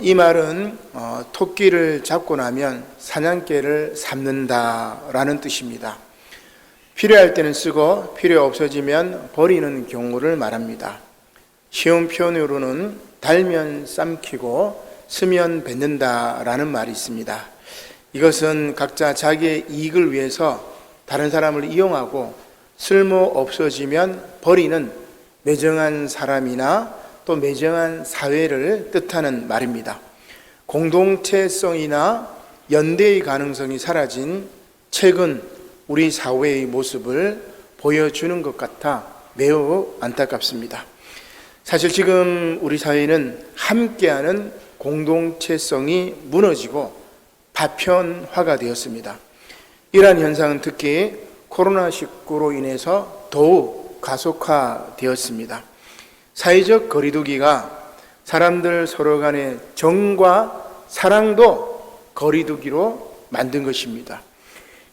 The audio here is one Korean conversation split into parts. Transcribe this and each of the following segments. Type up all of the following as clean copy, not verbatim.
이 말은 토끼를 잡고 나면 사냥개를 잡는다라는 뜻입니다. 필요할 때는 쓰고 필요 없어지면 버리는 경우를 말합니다. 쉬운 표현으로는 달면 삼키고 쓰면 뱉는다라는 말이 있습니다. 이것은 각자 자기의 이익을 위해서 다른 사람을 이용하고 쓸모 없어지면 버리는 매정한 사람이나 또 매정한 사회를 뜻하는 말입니다. 공동체성이나 연대의 가능성이 사라진 최근 우리 사회의 모습을 보여주는 것 같아 매우 안타깝습니다. 사실 지금 우리 사회는 함께하는 공동체성이 무너지고 파편화가 되었습니다. 이러한 현상은 특히 코로나19로 인해서 더욱 가속화되었습니다. 사회적 거리두기가 사람들 서로 간의 정과 사랑도 거리두기로 만든 것입니다.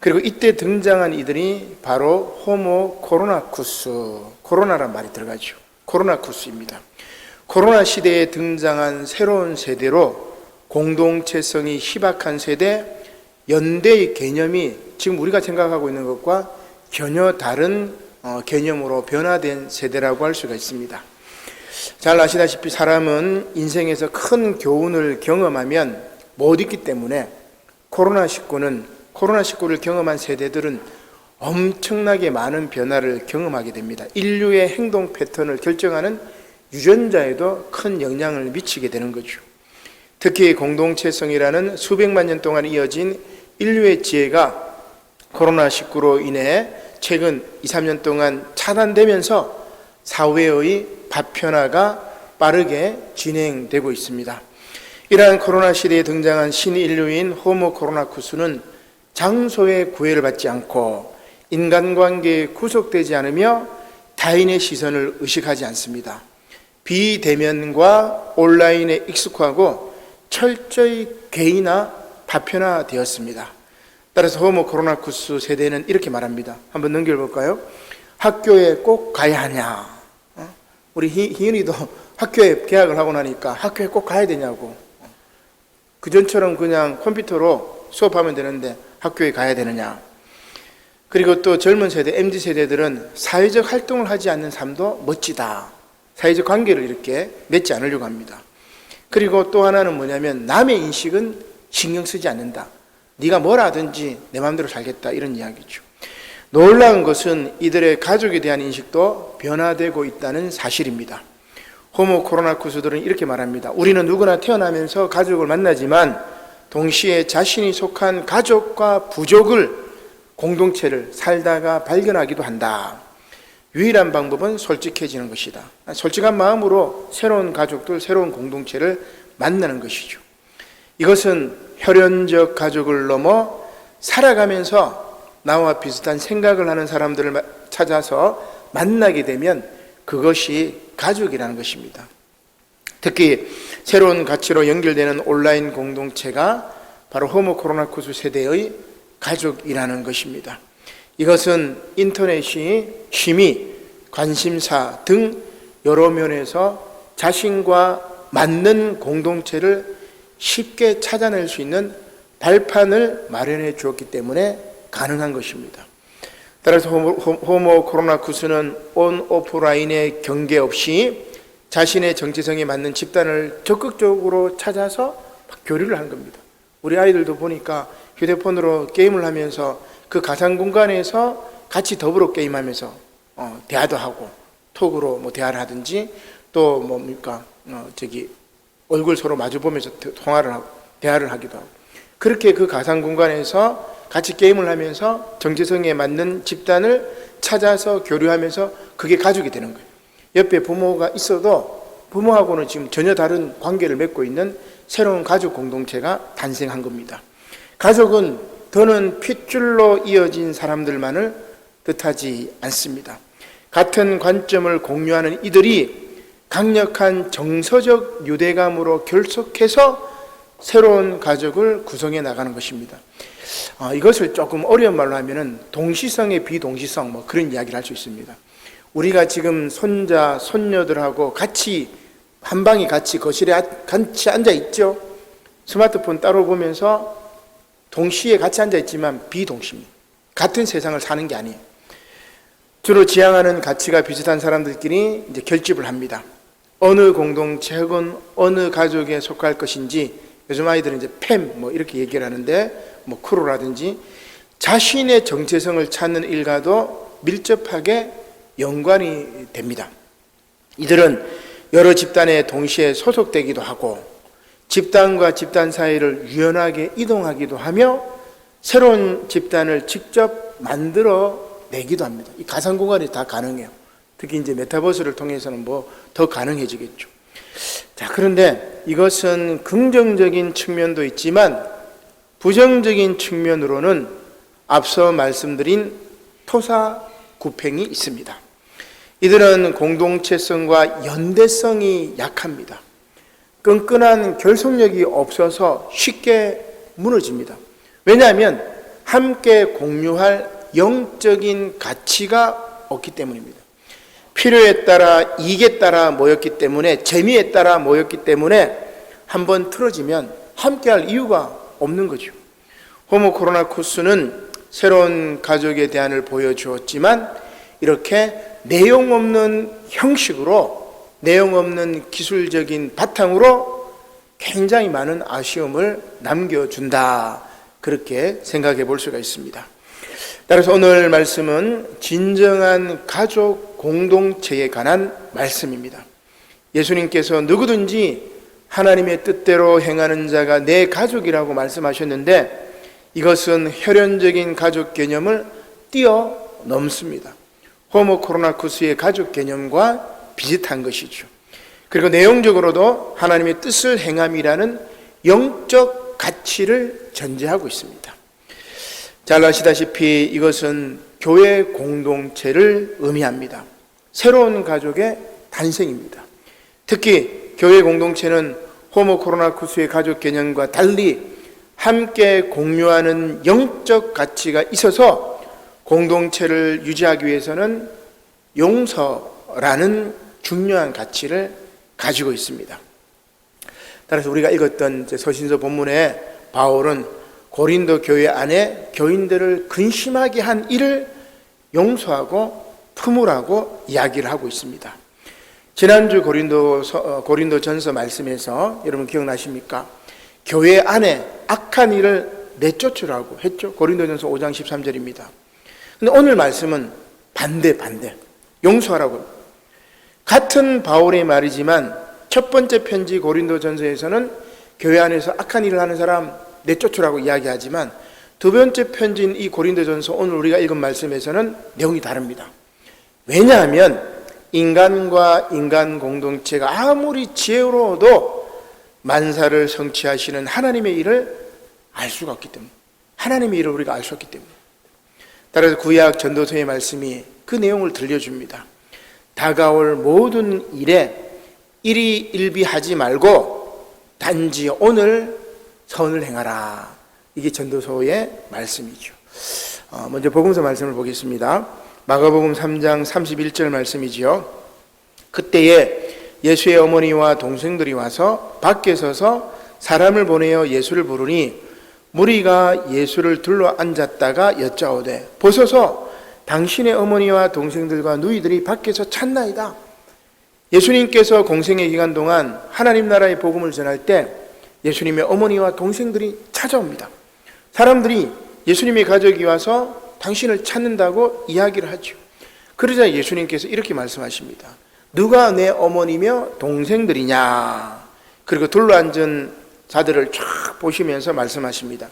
그리고 이때 등장한 이들이 바로 호모 코로나쿠스, 코로나란 말이 들어가죠. 코로나쿠스입니다. 코로나 시대에 등장한 새로운 세대로 공동체성이 희박한 세대, 연대의 개념이 지금 우리가 생각하고 있는 것과 전혀 다른 개념으로 변화된 세대라고 할 수가 있습니다. 잘 아시다시피 사람은 인생에서 큰 교훈을 경험하면 못 잊기 때문에 코로나19를 경험한 세대들은 엄청나게 많은 변화를 경험하게 됩니다. 인류의 행동 패턴을 결정하는 유전자에도 큰 영향을 미치게 되는 거죠. 특히 공동체성이라는 수백만 년 동안 이어진 인류의 지혜가 코로나19로 인해 최근 2, 3년 동안 차단되면서 사회의 파편화가 빠르게 진행되고 있습니다. 이러한 코로나 시대에 등장한 신인류인 호모 코로나쿠스는 장소의 구애를 받지 않고 인간관계에 구속되지 않으며 타인의 시선을 의식하지 않습니다. 비대면과 온라인에 익숙하고 철저히 개인화, 파편화되었습니다. 따라서 호모 코로나쿠스 세대는 이렇게 말합니다. 한번 넘겨볼까요? 학교에 꼭 가야 하냐? 우리 희은이도 학교에 개학을 하고 나니까 학교에 꼭 가야 되냐고. 그전처럼 그냥 컴퓨터로 수업하면 되는데 학교에 가야 되느냐. 그리고 또 젊은 세대, MZ세대들은 사회적 활동을 하지 않는 삶도 멋지다. 사회적 관계를 이렇게 맺지 않으려고 합니다. 그리고 또 하나는 뭐냐면 남의 인식은 신경 쓰지 않는다. 네가 뭘 하든지 내 마음대로 살겠다, 이런 이야기죠. 놀라운 것은 이들의 가족에 대한 인식도 변화되고 있다는 사실입니다. 호모 코로나쿠스들은 이렇게 말합니다. 우리는 누구나 태어나면서 가족을 만나지만 동시에 자신이 속한 가족과 부족을, 공동체를 살다가 발견하기도 한다. 유일한 방법은 솔직해지는 것이다. 솔직한 마음으로 새로운 가족들, 새로운 공동체를 만나는 것이죠. 이것은 혈연적 가족을 넘어 살아가면서 나와 비슷한 생각을 하는 사람들을 찾아서 만나게 되면 그것이 가족이라는 것입니다. 특히 새로운 가치로 연결되는 온라인 공동체가 바로 호모 코로나쿠스 세대의 가족이라는 것입니다. 이것은 인터넷이 취미, 관심사 등 여러 면에서 자신과 맞는 공동체를 쉽게 찾아낼 수 있는 발판을 마련해 주었기 때문에 가능한 것입니다. 따라서 호모 코로나쿠스는 온 오프라인의 경계 없이 자신의 정체성에 맞는 집단을 적극적으로 찾아서 교류를 하는 겁니다. 우리 아이들도 보니까 휴대폰으로 게임을 하면서 그 가상 공간에서 같이 더불어 게임하면서 대화도 하고 톡으로 뭐 대화를 하든지 또 뭡니까 얼굴 서로 마주 보면서 통화를 하고 대화를 하기도 하고, 그렇게 그 가상 공간에서 같이 게임을 하면서 정체성에 맞는 집단을 찾아서 교류하면서 그게 가족이 되는 거예요. 옆에 부모가 있어도 부모하고는 지금 전혀 다른 관계를 맺고 있는 새로운 가족 공동체가 탄생한 겁니다. 가족은 더는 핏줄로 이어진 사람들만을 뜻하지 않습니다. 같은 관점을 공유하는 이들이 강력한 정서적 유대감으로 결속해서 새로운 가족을 구성해 나가는 것입니다. 이것을 조금 어려운 말로 하면은 동시성의 비동시성, 그런 이야기를 할 수 있습니다. 우리가 지금 손자, 손녀들하고 같이 한 방에 같이 거실에 같이 앉아 있죠. 스마트폰 따로 보면서 동시에 같이 앉아 있지만 비동시입니다. 같은 세상을 사는 게 아니에요. 주로 지향하는 가치가 비슷한 사람들끼리 이제 결집을 합니다. 어느 공동체 혹은 어느 가족에 속할 것인지, 요즘 아이들은 이제 팸 뭐 이렇게 얘기를 하는데, 뭐 크루라든지 자신의 정체성을 찾는 일과도 밀접하게 연관이 됩니다. 이들은 여러 집단에 동시에 소속되기도 하고 집단과 집단 사이를 유연하게 이동하기도 하며 새로운 집단을 직접 만들어 내기도 합니다. 이 가상 공간이 다 가능해요. 특히 이제 메타버스를 통해서는 뭐 더 가능해지겠죠. 자, 그런데 이것은 긍정적인 측면도 있지만 부정적인 측면으로는 앞서 말씀드린 토사구팽이 있습니다. 이들은 공동체성과 연대성이 약합니다. 끈끈한 결속력이 없어서 쉽게 무너집니다. 왜냐하면 함께 공유할 영적인 가치가 없기 때문입니다. 필요에 따라, 이익에 따라 모였기 때문에, 재미에 따라 모였기 때문에 한번 틀어지면 함께할 이유가 없는 거죠. 호모 코로나쿠스는 새로운 가족의 대안을 보여주었지만 이렇게 내용 없는 형식으로, 내용 없는 기술적인 바탕으로 굉장히 많은 아쉬움을 남겨준다, 그렇게 생각해 볼 수가 있습니다. 따라서 오늘 말씀은 진정한 가족 공동체에 관한 말씀입니다. 예수님께서 누구든지 하나님의 뜻대로 행하는 자가 내 가족이라고 말씀하셨는데 이것은 혈연적인 가족 개념을 뛰어넘습니다. 호모 코로나쿠스의 가족 개념과 비슷한 것이죠. 그리고 내용적으로도 하나님의 뜻을 행함이라는 영적 가치를 전제하고 있습니다. 잘 아시다시피 이것은 교회 공동체를 의미합니다. 새로운 가족의 탄생입니다. 특히 교회 공동체는 호모 코로나쿠스의 가족 개념과 달리 함께 공유하는 영적 가치가 있어서 공동체를 유지하기 위해서는 용서라는 중요한 가치를 가지고 있습니다. 따라서 우리가 읽었던 서신서 본문에 바울은 고린도 교회 안에 교인들을 근심하게 한 일을 용서하고 품으라고 이야기를 하고 있습니다. 지난주 고린도전서 말씀에서 여러분 기억나십니까? 교회 안에 악한 일을 내쫓으라고 했죠. 고린도전서 5장 13절입니다. 근데 오늘 말씀은 반대, 용서하라고. 같은 바울의 말이지만 첫 번째 편지 고린도전서에서는 교회 안에서 악한 일을 하는 사람 내쫓으라고 이야기하지만 두 번째 편지인 이 고린도전서 오늘 우리가 읽은 말씀에서는 내용이 다릅니다. 왜냐하면 인간과 인간 공동체가 아무리 지혜로워도 만사를 성취하시는 하나님의 일을 알 수가 없기 때문에, 하나님의 일을 우리가 알 수 없기 때문에. 따라서 구약 전도서의 말씀이 그 내용을 들려줍니다. 다가올 모든 일에 일희일비하지 말고 단지 오늘 선을 행하라. 이게 전도서의 말씀이죠. 먼저 복음서 말씀을 보겠습니다. 마가복음 3장 31절 말씀이지요. 그때에 예수의 어머니와 동생들이 와서 밖에 서서 사람을 보내어 예수를 부르니 무리가 예수를 둘러 앉았다가 여짜오되 보소서 당신의 어머니와 동생들과 누이들이 밖에서 찾나이다. 예수님께서 공생의 기간 동안 하나님 나라의 복음을 전할 때 예수님의 어머니와 동생들이 찾아옵니다. 사람들이 예수님의 가족이 와서 당신을 찾는다고 이야기를 하죠. 그러자 예수님께서 이렇게 말씀하십니다. 누가 내 어머니며 동생들이냐? 그리고 둘러앉은 자들을 쫙 보시면서 말씀하십니다.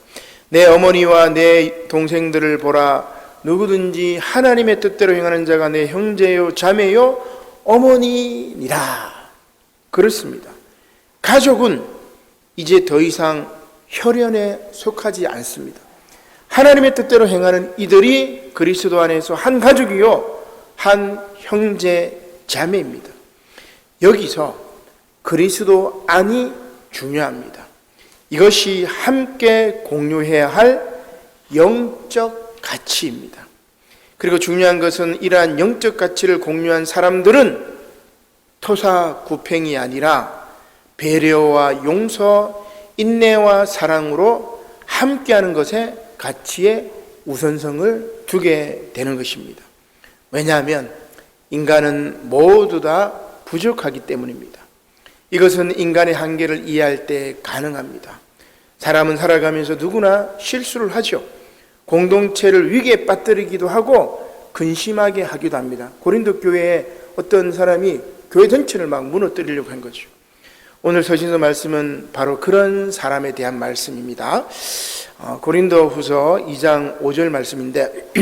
내 어머니와 내 동생들을 보라. 누구든지 하나님의 뜻대로 행하는 자가 내 형제요 자매요 어머니니라. 그렇습니다. 가족은 이제 더 이상 혈연에 속하지 않습니다. 하나님의 뜻대로 행하는 이들이 그리스도 안에서 한 가족이요 한 형제 자매입니다. 여기서 그리스도 안이 중요합니다. 이것이 함께 공유해야 할 영적 가치입니다. 그리고 중요한 것은 이러한 영적 가치를 공유한 사람들은 토사구팽이 아니라 배려와 용서, 인내와 사랑으로 함께하는 것에 가치에 우선성을 두게 되는 것입니다. 왜냐하면 인간은 모두 다 부족하기 때문입니다. 이것은 인간의 한계를 이해할 때 가능합니다. 사람은 살아가면서 누구나 실수를 하죠. 공동체를 위기에 빠뜨리기도 하고 근심하게 하기도 합니다. 고린도 교회에 어떤 사람이 교회 전체를 막 무너뜨리려고 한 거죠. 오늘 서신서 말씀은 바로 그런 사람에 대한 말씀입니다. 고린도 후서 2장 5절 말씀인데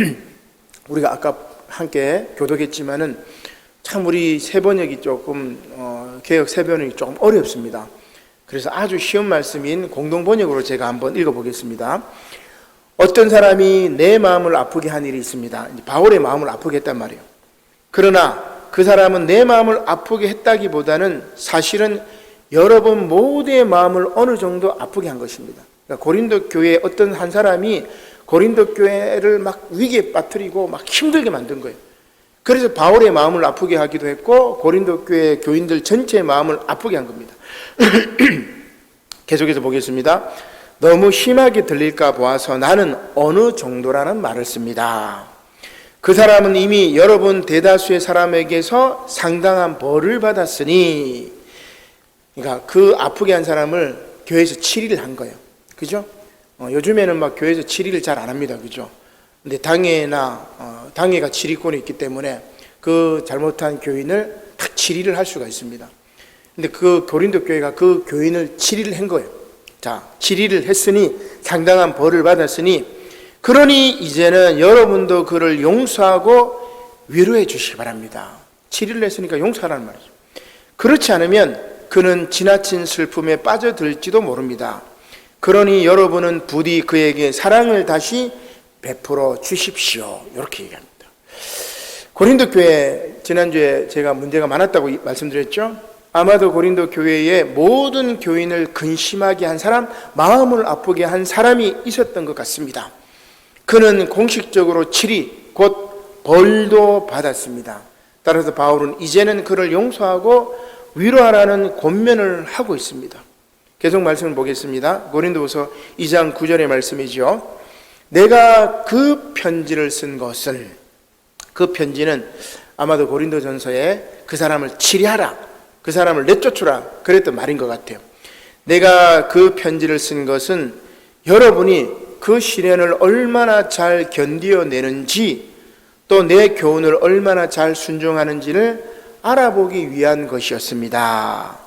우리가 아까 함께 교독했지만은 참 우리 세번역이 조금 개역 세번역이 조금 어렵습니다. 그래서 아주 쉬운 말씀인 공동번역으로 제가 한번 읽어보겠습니다. 어떤 사람이 내 마음을 아프게 한 일이 있습니다. 바울의 마음을 아프게 했단 말이에요. 그러나 그 사람은 내 마음을 아프게 했다기보다는 사실은 여러분 모두의 마음을 어느 정도 아프게 한 것입니다. 그러니까 고린도 교회에 어떤 한 사람이 고린도 교회를 막 위기에 빠뜨리고 막 힘들게 만든 거예요. 그래서 바울의 마음을 아프게 하기도 했고 고린도 교회 교인들 전체의 마음을 아프게 한 겁니다. 계속해서 보겠습니다. 너무 심하게 들릴까 보아서 나는 어느 정도라는 말을 씁니다. 그 사람은 이미 여러분 대다수의 사람에게서 상당한 벌을 받았으니, 그러니까 그 아프게 한 사람을 교회에서 치리를 한 거예요. 그죠? 요즘에는 막 교회에서 치리를 잘 안 합니다. 그죠? 근데 당회가 치리권이 있기 때문에 그 잘못한 교인을 다 치리를 할 수가 있습니다. 근데 그 고린도 교회가 그 교인을 치리를 한 거예요. 자, 치리를 했으니 상당한 벌을 받았으니 그러니 이제는 여러분도 그를 용서하고 위로해 주시기 바랍니다. 치리를 했으니까 용서하라는 말이죠. 그렇지 않으면 그는 지나친 슬픔에 빠져들지도 모릅니다. 그러니 여러분은 부디 그에게 사랑을 다시 베풀어 주십시오. 이렇게 얘기합니다. 고린도 교회, 지난주에 제가 문제가 많았다고 말씀드렸죠. 아마도 고린도 교회의 모든 교인을 근심하게 한 사람, 마음을 아프게 한 사람이 있었던 것 같습니다. 그는 공식적으로 치리, 곧 벌도 받았습니다. 따라서 바울은 이제는 그를 용서하고 위로하라는 권면을 하고 있습니다. 계속 말씀을 보겠습니다. 고린도후서 2장 9절의 말씀이죠. 내가 그 편지를 쓴 것은, 그 편지는 아마도 고린도전서에 그 사람을 치리하라, 그 사람을 내쫓으라 그랬던 말인 것 같아요. 내가 그 편지를 쓴 것은 여러분이 그 시련을 얼마나 잘 견디어내는지, 또 내 교훈을 얼마나 잘 순종하는지를 알아보기 위한 것이었습니다.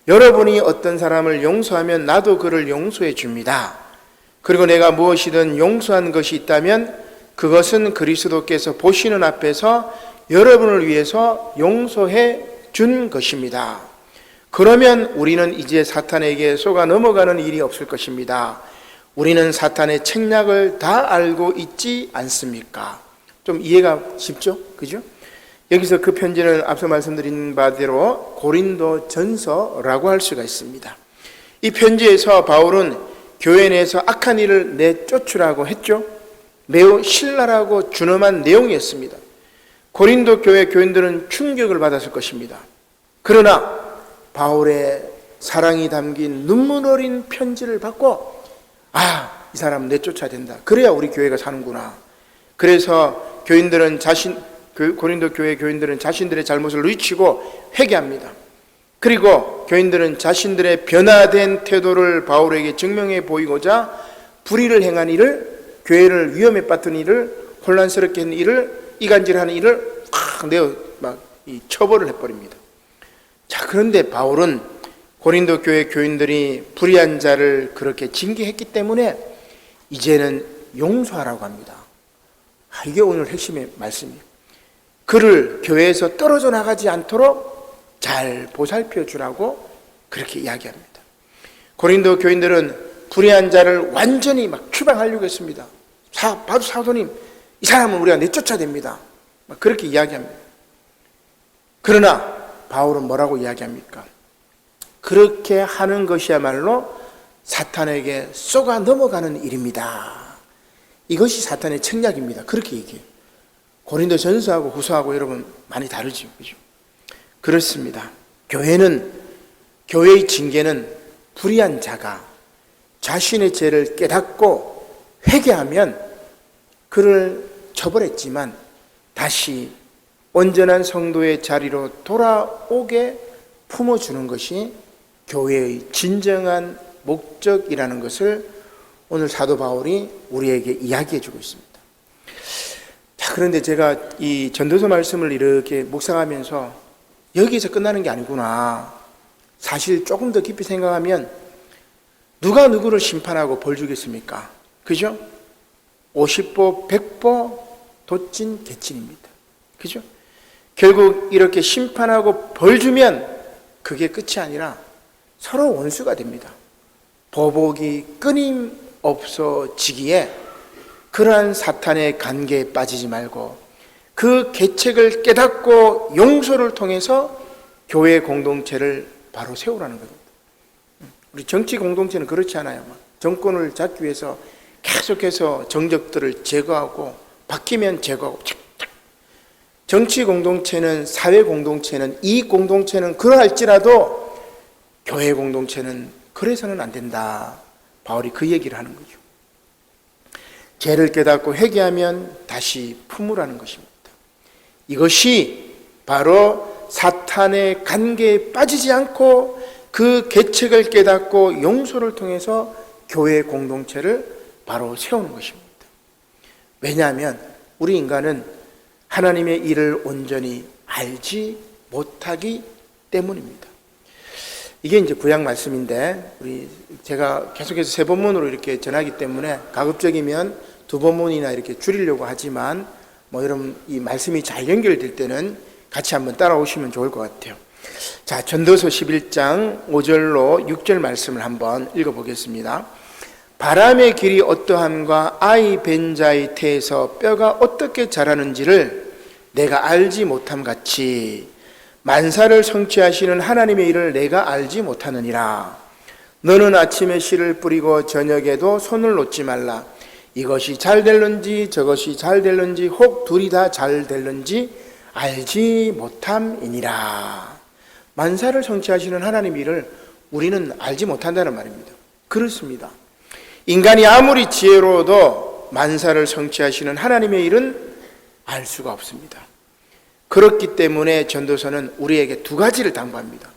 여러분이 어떤 사람을 용서하면 나도 그를 용서해 줍니다. 그리고 내가 무엇이든 용서한 것이 있다면 그것은 그리스도께서 보시는 앞에서 여러분을 위해서 용서해 준 것입니다. 그러면 우리는 이제 사탄에게 속아 넘어가는 일이 없을 것입니다. 우리는 사탄의 책략을 다 알고 있지 않습니까? 좀 이해가 쉽죠? 그죠? 여기서 그 편지는 앞서 말씀드린 바대로 고린도 전서라고 할 수가 있습니다. 이 편지에서 바울은 교회 내에서 악한 일을 내쫓으라고 했죠. 매우 신랄하고 준엄한 내용이었습니다. 고린도 교회 교인들은 충격을 받았을 것입니다. 그러나 바울의 사랑이 담긴 눈물 어린 편지를 받고 이 사람 내쫓아야 된다. 그래야 우리 교회가 사는구나. 그래서 고린도 교회 교인들은 자신들의 잘못을 누이치고 회개합니다. 그리고 교인들은 자신들의 변화된 태도를 바울에게 증명해 보이고자 불의를 행한 일을, 교회를 위험에 빠뜨린 일을, 혼란스럽게 한 일을, 이간질하는 일을 처벌을 해버립니다. 자, 그런데 바울은 고린도 교회 교인들이 불의한 자를 그렇게 징계했기 때문에 이제는 용서하라고 합니다. 이게 오늘 핵심의 말씀이에요. 그를 교회에서 떨어져 나가지 않도록 잘 보살펴 주라고 그렇게 이야기합니다. 고린도 교인들은 불의한 자를 완전히 막 추방하려고 했습니다. 봐도 사도님, 이 사람은 우리가 내쫓아야 됩니다. 그렇게 이야기합니다. 그러나 바울은 뭐라고 이야기합니까? 그렇게 하는 것이야말로 사탄에게 쏘가 넘어가는 일입니다. 이것이 사탄의 책략입니다. 그렇게 얘기해요. 고린도 전서하고 후서하고 여러분 많이 다르죠. 그죠? 그렇습니다. 교회의 징계는 불의한 자가 자신의 죄를 깨닫고 회개하면 그를 처벌했지만 다시 온전한 성도의 자리로 돌아오게 품어주는 것이 교회의 진정한 목적이라는 것을 오늘 사도 바울이 우리에게 이야기해 주고 있습니다. 자, 그런데 제가 이 전도서 말씀을 이렇게 묵상하면서 여기서 끝나는 게 아니구나. 사실 조금 더 깊이 생각하면 누가 누구를 심판하고 벌 주겠습니까? 그죠? 50보 100보 도찐 개찐입니다. 그죠? 결국 이렇게 심판하고 벌 주면 그게 끝이 아니라 서로 원수가 됩니다. 보복이 끊임없어지기에 그러한 사탄의 관계에 빠지지 말고 그 계책을 깨닫고 용서를 통해서 교회 공동체를 바로 세우라는 겁니다. 우리 정치 공동체는 그렇지 않아요. 정권을 잡기 위해서 계속해서 정적들을 제거하고 바뀌면 제거하고. 정치 공동체는, 사회 공동체는, 이익 공동체는 그러할지라도 교회 공동체는 그래서는 안 된다. 바울이 그 얘기를 하는 거죠. 죄를 깨닫고 회개하면 다시 품으라는 것입니다. 이것이 바로 사탄의 관계에 빠지지 않고 그 계책을 깨닫고 용서를 통해서 교회 공동체를 바로 세우는 것입니다. 왜냐하면 우리 인간은 하나님의 일을 온전히 알지 못하기 때문입니다. 이게 이제 구약 말씀인데 제가 계속해서 세 본문으로 이렇게 전하기 때문에 가급적이면 두 본문이나 이렇게 줄이려고 하지만 여러분 이 말씀이 잘 연결될 때는 같이 한번 따라오시면 좋을 것 같아요. 자, 전도서 11장 5절로 6절 말씀을 한번 읽어보겠습니다. 바람의 길이 어떠함과 아이 벤 자의 태에서 뼈가 어떻게 자라는지를 내가 알지 못함 같이 만사를 성취하시는 하나님의 일을 내가 알지 못하느니라. 너는 아침에 씨를 뿌리고 저녁에도 손을 놓지 말라. 이것이 잘 될는지 저것이 잘 될는지 혹 둘이 다 잘 될는지 알지 못함이니라. 만사를 성취하시는 하나님의 일을 우리는 알지 못한다는 말입니다. 그렇습니다. 인간이 아무리 지혜로워도 만사를 성취하시는 하나님의 일은 알 수가 없습니다. 그렇기 때문에 전도서는 우리에게 두 가지를 당부합니다.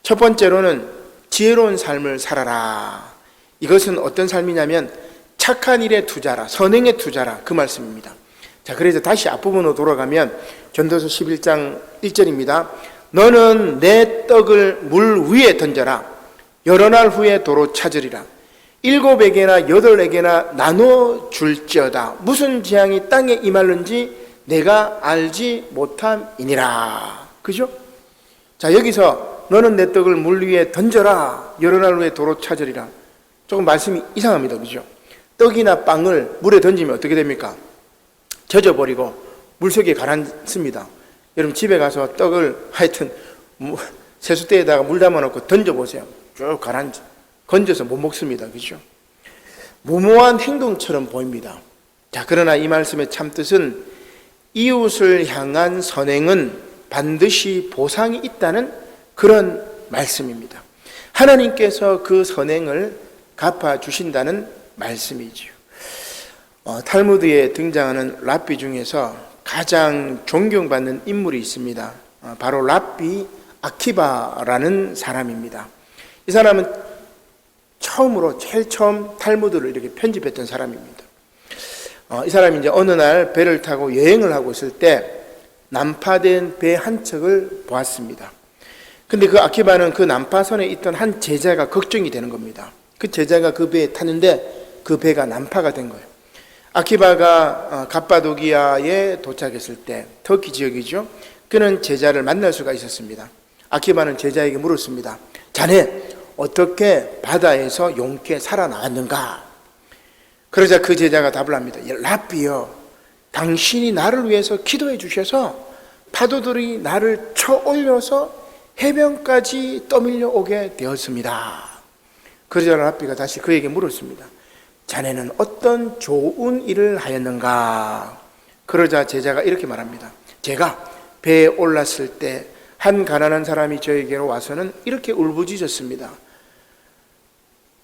첫 번째로는 지혜로운 삶을 살아라. 이것은 어떤 삶이냐면 착한 일에 투자라, 선행에 투자라, 그 말씀입니다. 자, 그래서 다시 앞부분으로 돌아가면 전도서 11장 1절입니다. 너는 내 떡을 물 위에 던져라. 여러 날 후에 도로 찾으리라. 7에게나 8에게나 나눠 줄지어다. 무슨 재앙이 땅에 임할는지 내가 알지 못함이니라. 그죠? 자, 여기서 너는 내 떡을 물 위에 던져라. 여러 날 후에 도로 찾으리라. 조금 말씀이 이상합니다. 그죠? 떡이나 빵을 물에 던지면 어떻게 됩니까? 젖어버리고 물속에 가라앉습니다. 여러분 집에 가서 떡을 하여튼 세숫대에다가 물 담아놓고 던져보세요. 쭉 가라앉아. 건져서 못 먹습니다. 그죠? 무모한 행동처럼 보입니다. 자, 그러나 이 말씀의 참뜻은 이웃을 향한 선행은 반드시 보상이 있다는 그런 말씀입니다. 하나님께서 그 선행을 갚아주신다는 말씀이지요. 탈무드에 등장하는 랍비 중에서 가장 존경받는 인물이 있습니다. 바로 랍비 아키바라는 사람입니다. 이 사람은 제일 처음 탈무드를 이렇게 편집했던 사람입니다. 이 사람이 이제 어느 날 배를 타고 여행을 하고 있을 때 난파된 배 한 척을 보았습니다. 근데 그 아키바는 그 난파선에 있던 한 제자가 걱정이 되는 겁니다. 그 제자가 그 배에 탔는데 그 배가 난파가 된 거예요. 아키바가 갑바도기아에 도착했을 때, 터키 지역이죠. 그는 제자를 만날 수가 있었습니다. 아키바는 제자에게 물었습니다. 자네 어떻게 바다에서 용케 살아나왔는가? 그러자 그 제자가 답을 합니다. 랍비여, 당신이 나를 위해서 기도해 주셔서 파도들이 나를 쳐 올려서 해변까지 떠밀려 오게 되었습니다. 그러자 랍비가 다시 그에게 물었습니다. 자네는 어떤 좋은 일을 하였는가? 그러자 제자가 이렇게 말합니다. 제가 배에 올랐을 때 한 가난한 사람이 저에게로 와서는 이렇게 울부짖었습니다.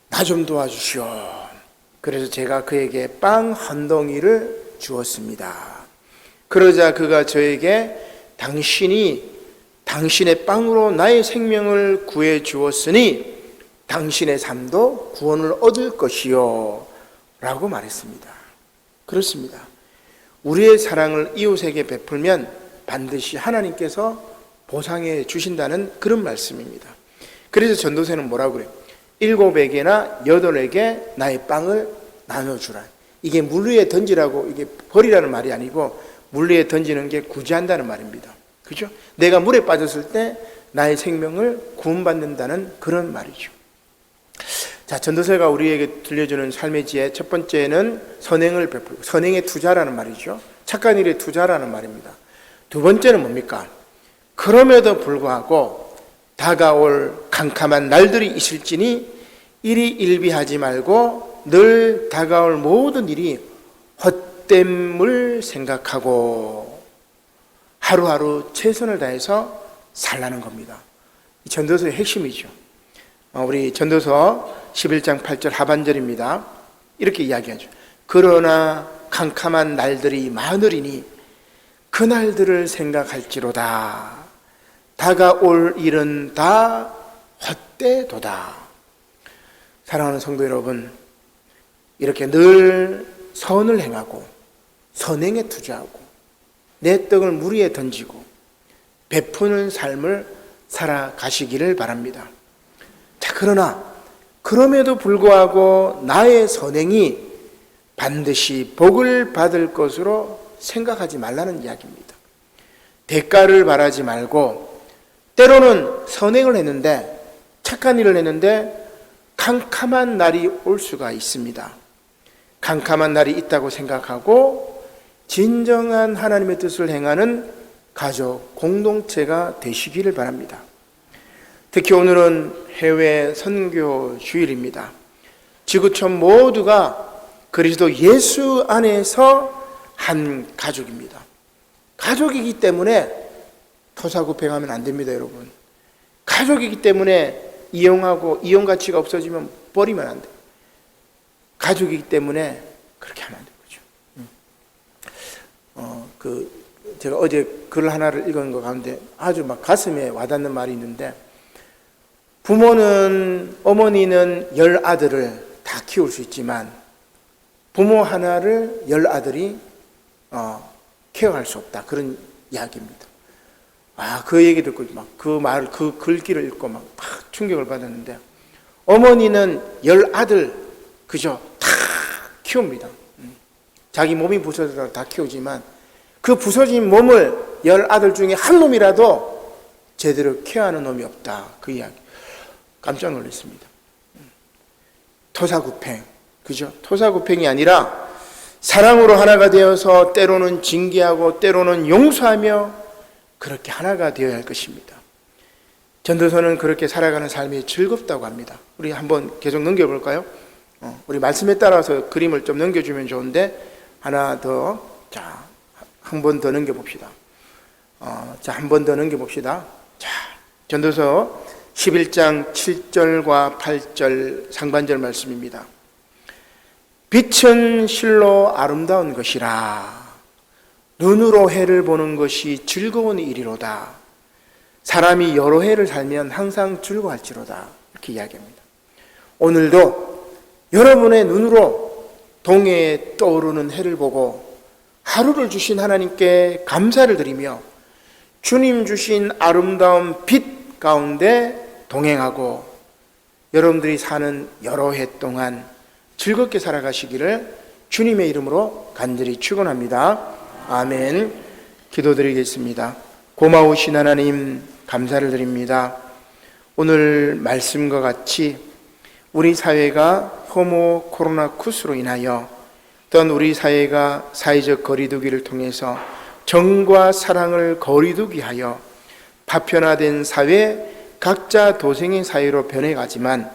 나 좀 도와주시오. 그래서 제가 그에게 빵 한 덩이를 주었습니다. 그러자 그가 저에게 당신이 당신의 빵으로 나의 생명을 구해 주었으니 당신의 삶도 구원을 얻을 것이요 라고 말했습니다. 그렇습니다. 우리의 사랑을 이웃에게 베풀면 반드시 하나님께서 보상해 주신다는 그런 말씀입니다. 그래서 전도서는 뭐라고 그래요? 7에게나 8에게 나의 빵을 나눠주라. 이게 물 위에 던지라고, 이게 버리라는 말이 아니고 물 위에 던지는 게 구제한다는 말입니다. 그죠? 내가 물에 빠졌을 때 나의 생명을 구원받는다는 그런 말이죠. 자, 전도서가 우리에게 들려주는 삶의 지혜, 첫 번째는 선행을 베풀고, 선행에 투자라는 말이죠. 착한 일에 투자라는 말입니다. 두 번째는 뭡니까? 그럼에도 불구하고 다가올 캄캄한 날들이 있을지니 이리 일비하지 말고 늘 다가올 모든 일이 헛됨을 생각하고 하루하루 최선을 다해서 살라는 겁니다. 이 전도서의 핵심이죠. 우리 전도서 11장 8절 하반절입니다. 이렇게 이야기하죠. 그러나 캄캄한 날들이 많으리니 그 날들을 생각할지로다. 다가올 일은 다 헛되도다. 사랑하는 성도 여러분, 이렇게 늘 선을 행하고 선행에 투자하고 내 떡을 물 위에 던지고 베푸는 삶을 살아가시기를 바랍니다. 자, 그러나 그럼에도 불구하고 나의 선행이 반드시 복을 받을 것으로 생각하지 말라는 이야기입니다. 대가를 바라지 말고 때로는 선행을 했는데, 착한 일을 했는데 캄캄한 날이 올 수가 있습니다. 캄캄한 날이 있다고 생각하고 진정한 하나님의 뜻을 행하는 가족, 공동체가 되시기를 바랍니다. 특히 오늘은 해외 선교 주일입니다. 지구촌 모두가 그리스도 예수 안에서 한 가족입니다. 가족이기 때문에 토사구팽하면 안 됩니다, 여러분. 가족이기 때문에 이용하고 이용 가치가 없어지면 버리면 안 돼요. 가족이기 때문에 그렇게 하면 안 되죠. 제가 어제 글 하나를 읽은 것 가운데 아주 막 가슴에 와닿는 말이 있는데, 부모는, 어머니는 10아들을 다 키울 수 있지만 부모 하나를 10아들이 케어할 수 없다. 그런 이야기입니다. 그 얘기 듣고 막 그 말, 그 글귀를 읽고 막 충격을 받았는데, 어머니는 10아들 그죠? 다 키웁니다. 자기 몸이 부서져서 다 키우지만 그 부서진 몸을 10아들 중에 한 놈이라도 제대로 케어하는 놈이 없다. 그 이야기. 깜짝 놀랐습니다. 토사구팽, 그죠? 토사구팽이 아니라 사랑으로 하나가 되어서 때로는 징계하고 때로는 용서하며 그렇게 하나가 되어야 할 것입니다. 전도서는 그렇게 살아가는 삶이 즐겁다고 합니다. 우리 한번 계속 넘겨볼까요? 우리 말씀에 따라서 그림을 좀 넘겨주면 좋은데, 하나 더, 자, 한 번 더 넘겨봅시다. 한 번 더 넘겨봅시다. 자, 전도서 11장 7절과 8절 상반절 말씀입니다. 빛은 실로 아름다운 것이라. 눈으로 해를 보는 것이 즐거운 일이로다. 사람이 여러 해를 살면 항상 즐거워할지로다. 이렇게 이야기합니다. 오늘도 여러분의 눈으로 동해에 떠오르는 해를 보고 하루를 주신 하나님께 감사를 드리며 주님 주신 아름다운 빛 가운데 동행하고 여러분들이 사는 여러 해 동안 즐겁게 살아가시기를 주님의 이름으로 간절히 축원합니다. 아멘. 기도드리겠습니다. 고마우신 하나님, 감사를 드립니다. 오늘 말씀과 같이 우리 사회가 혐오 코로나19로 인하여 또한 우리 사회가 사회적 거리두기를 통해서 정과 사랑을 거리두기 하여 파편화된 사회, 각자 도생의 사회로 변해가지만,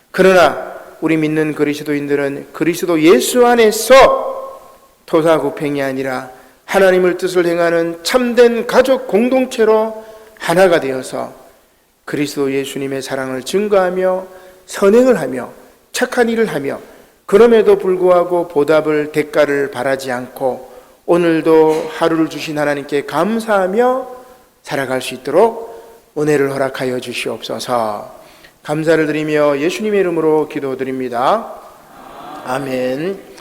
그러나 우리 믿는 그리스도인들은 그리스도 예수 안에서 토사구팽이 아니라 하나님의 뜻을 행하는 참된 가족 공동체로 하나가 되어서 그리스도 예수님의 사랑을 증거하며 선행을 하며 착한 일을 하며 그럼에도 불구하고 보답을 대가를 바라지 않고 오늘도 하루를 주신 하나님께 감사하며 살아갈 수 있도록 은혜를 허락하여 주시옵소서. 감사를 드리며 예수님의 이름으로 기도드립니다. 아멘.